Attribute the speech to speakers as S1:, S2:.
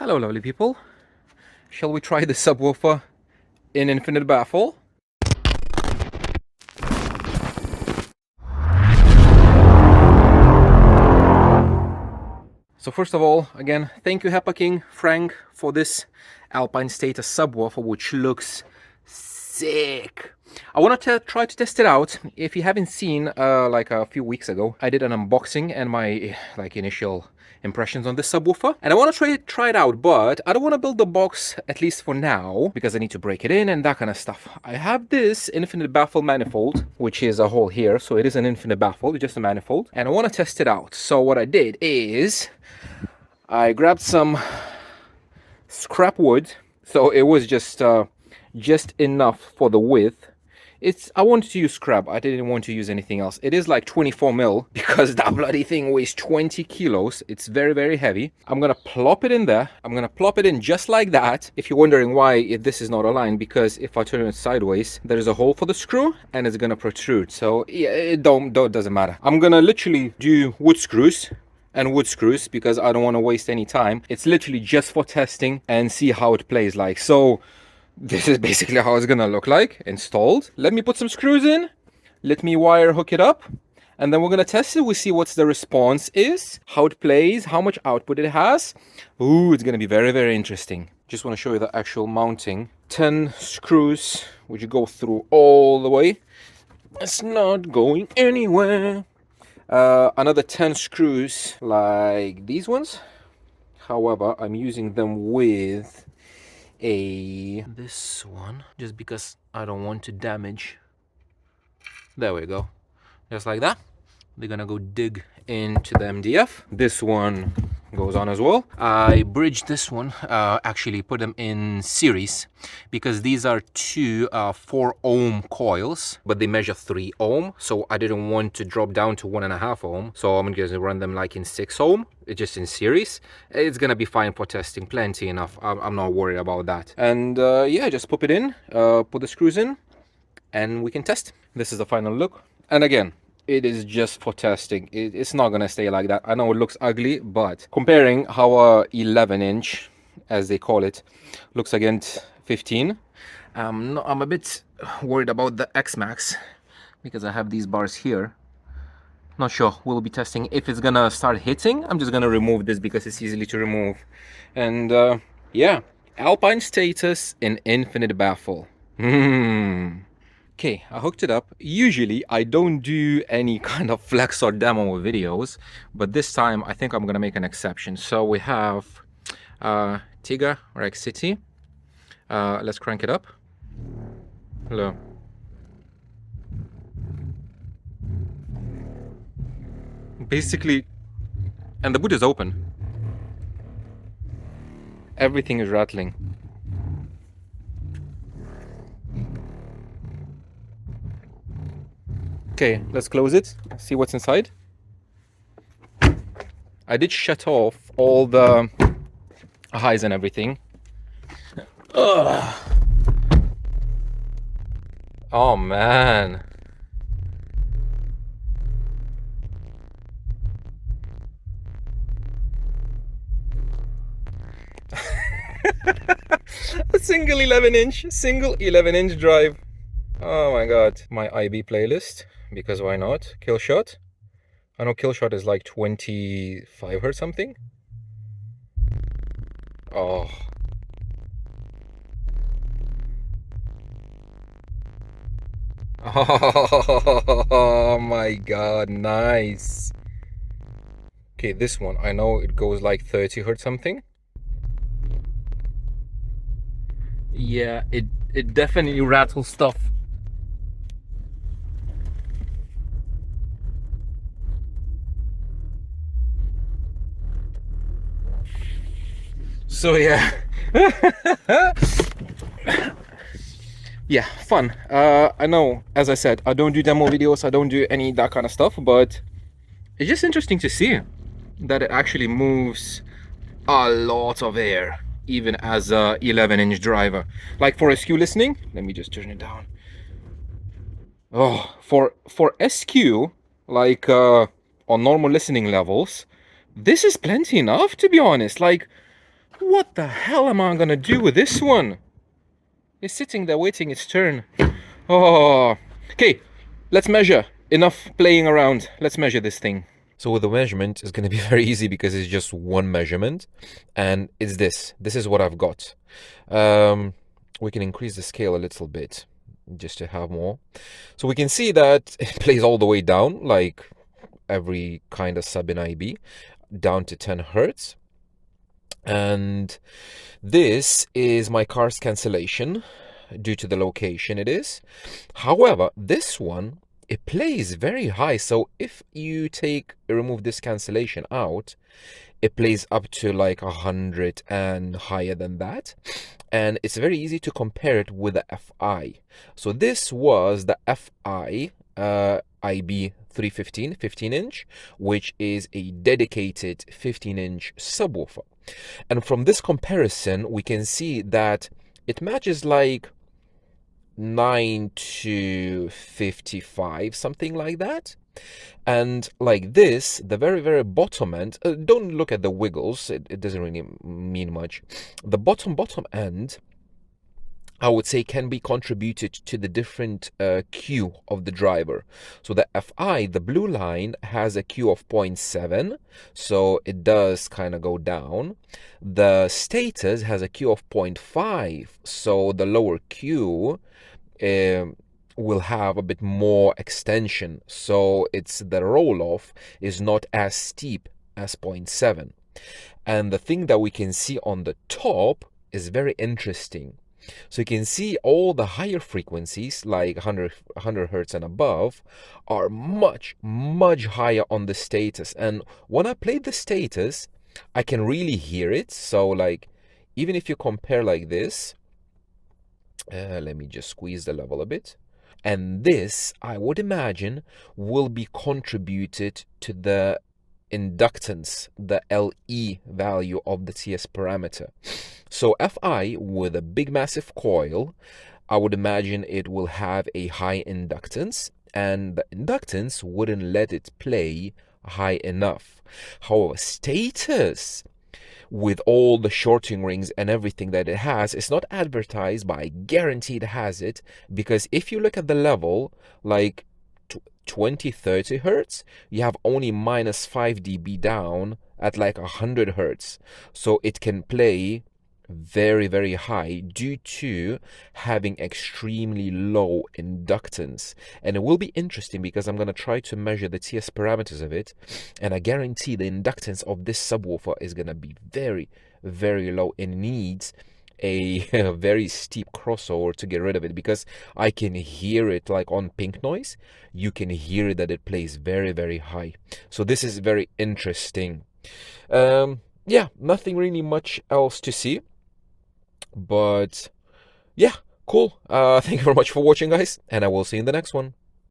S1: Hello lovely people, shall we try the subwoofer in infinite baffle? So first of all, again, thank you Heppa King, Frank, for this Alpine Status subwoofer, which looks sick. I want to try to test it out. If you haven't seen, like a few weeks ago, I did an unboxing and my initial impressions on this subwoofer, and I want to try it out, but I don't want to build the box, at least for now, because I need to break it in and that kind of stuff. I have this infinite baffle manifold, which is a hole here, so it is an infinite baffle, it's just a manifold, and I want to test it out. So what I did is I grabbed some scrap wood, so it was just enough for the width. I wanted to use scrap, I didn't want to use anything else. It is like 24 mil because that bloody thing weighs 20 kilos. It's very, very heavy. I'm gonna plop it in there. I'm gonna plop it in just like that. If you're wondering why this is not aligned, because if I turn it sideways, there is a hole for the screw and it's gonna protrude. So yeah, it doesn't matter. I'm gonna literally do wood screws because I don't want to waste any time. It's literally just for testing and see how it plays like. So this is basically how it's gonna look like installed. Let me put some screws in, let me wire hook it up, and then we're gonna test it. We see what's the response is, how it plays, how much output it has. Ooh, it's gonna be very, very interesting. Just want to show you the actual mounting. 10 screws which go through all the way. It's not going anywhere. Another 10 screws like these ones. However, I'm using them with this one just because I don't want to damage. There we go, just like that. They're gonna go dig into the MDF. This one goes on as well. I bridged this one, actually put them in series because these are two 4 ohm coils, but they measure 3 ohm, so I didn't want to drop down to 1.5 ohm, so I'm gonna run them like in 6 ohm. It's just in series. It's gonna be fine for testing, plenty enough. I'm not worried about that. And yeah, just pop it in, put the screws in, and we can test. This is the final look, and again, it is just for testing. It's not gonna stay like that. I know it looks ugly, but comparing how a 11-inch, as they call it, looks against 15, I'm a bit worried about the X-Max because I have these bars here. Not sure. We'll be testing if it's gonna start hitting. I'm just gonna remove this because it's easily to remove. And yeah, Alpine Status in infinite baffle. Okay, I hooked it up. Usually I don't do any kind of flex or demo videos, but this time I think I'm gonna make an exception. So we have Tiga Rex City. Let's crank it up. Hello. Basically, and the boot is open. Everything is rattling. Okay, let's close it, see what's inside. I did shut off all the highs and everything. Ugh. Oh man. A single 11-inch drive. Oh my god. My IB playlist, because why not? Killshot. I know Killshot is like 25 or something. Oh. Oh my god, nice. Okay, this one, I know it goes like 30 hertz something. Yeah, it definitely rattles stuff. So yeah. Yeah, fun. I know, as I said, I don't do demo videos, I don't do any that kind of stuff, but it's just interesting to see that it actually moves a lot of air, even as a 11-inch driver. Like for SQ listening, let me just turn it down. Oh, for SQ, like on normal listening levels, this is plenty enough, to be honest. Like, What the hell am I gonna do with this one? It's sitting there waiting its turn. Oh, okay, let's measure. Enough playing around. Let's measure this thing. So with the measurement, it's going to be very easy because it's just one measurement, and it's this. This is what I've got. We can increase the scale a little bit just to have more. So we can see that it plays all the way down, like every kind of sub in IB, down to 10 hertz. And this is my car's cancellation due to the location it is. However, this one, it plays very high. So if you remove this cancellation out, it plays up to like 100 and higher than that. And it's very easy to compare it with the FI. So this was the FI IB 315 15-inch, which is a dedicated 15-inch subwoofer. And from this comparison, we can see that it matches like 9 to 55, something like that. And like this, the very, very bottom end, don't look at the wiggles, it doesn't really mean much. The bottom end, I would say, can be contributed to the different Q of the driver. So the FI, the blue line, has a Q of 0.7, so it does kind of go down. The status has a Q of 0.5, so the lower Q will have a bit more extension, so the roll-off is not as steep as 0.7. And the thing that we can see on the top is very interesting. So you can see all the higher frequencies, like 100 hertz and above, are much, much higher on the status. And when I play the status, I can really hear it. So like, even if you compare like this, let me just squeeze the level a bit. And this, I would imagine, will be contributed to the inductance, the LE value of the TS parameter. So FI with a big massive coil, I would imagine it will have a high inductance, and the inductance wouldn't let it play high enough. However, status, with all the shorting rings and everything that it has, it's not advertised, but I guarantee it has it, because if you look at the level, like 20, 30 hertz, you have only minus 5 dB down at like 100 hertz. So it can play very, very high due to having extremely low inductance. And it will be interesting because I'm going to try to measure the TS parameters of it, and I guarantee the inductance of this subwoofer is going to be very, very low and needs a very steep crossover to get rid of it, because I can hear it like on pink noise. You can hear that it plays very, very high. So this is very interesting. Yeah, nothing really much else to see. But yeah, cool. Thank you very much for watching, guys, and I will see you in the next one.